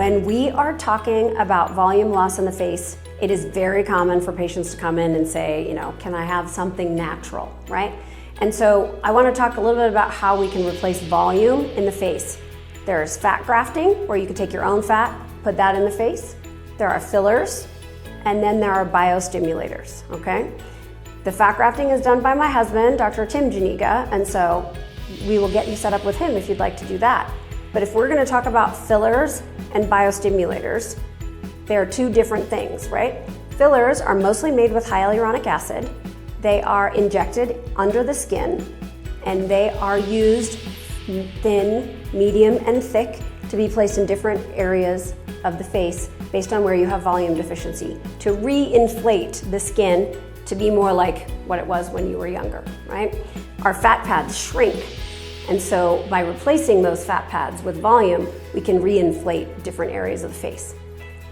When we are talking about volume loss in the face, it is very common for patients to come in and say, can I have something natural, right? And so I want to talk a little bit about how we can replace volume in the face. There's fat grafting, where you can take your own fat, put that in the face. There are fillers, and then there are biostimulators, okay? The fat grafting is done by my husband, Dr. Tim Janiga, and so we will get you set up with him if you'd like to do that. But if we're going to talk about fillers and biostimulators, they are two different things, right? Fillers are mostly made with hyaluronic acid. They are injected under the skin, and they are used thin, medium, and thick to be placed in different areas of the face based on where you have volume deficiency, to re-inflate the skin to be more like what it was when you were younger, right? Our fat pads shrink, and so by replacing those fat pads with volume, we can re-inflate different areas of the face.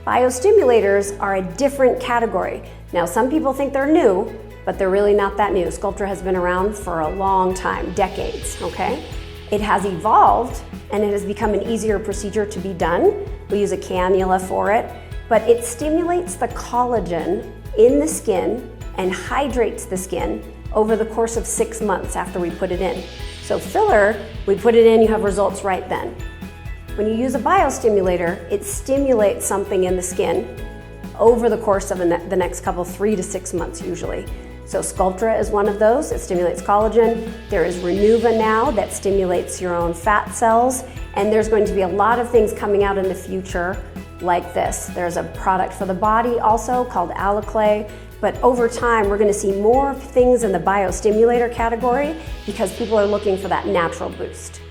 Biostimulators are a different category. Now, some people think they're new, but they're really not that new. Sculptra has been around for a long time, decades, okay? It has evolved, and it has become an easier procedure to be done. We use a cannula for it, but it stimulates the collagen in the skin and hydrates the skin over the course of 6 months after we put it in. So filler, we put it in, you have results right then. When you use a biostimulator, it stimulates something in the skin over the course of the next couple, 3 to 6 months usually. So Sculptra is one of those. It stimulates collagen. There is Renuva now that stimulates your own fat cells. And there's going to be a lot of things coming out in the future like this. There's a product for the body also called Alaclay. But over time, we're going to see more things in the biostimulator category because people are looking for that natural boost.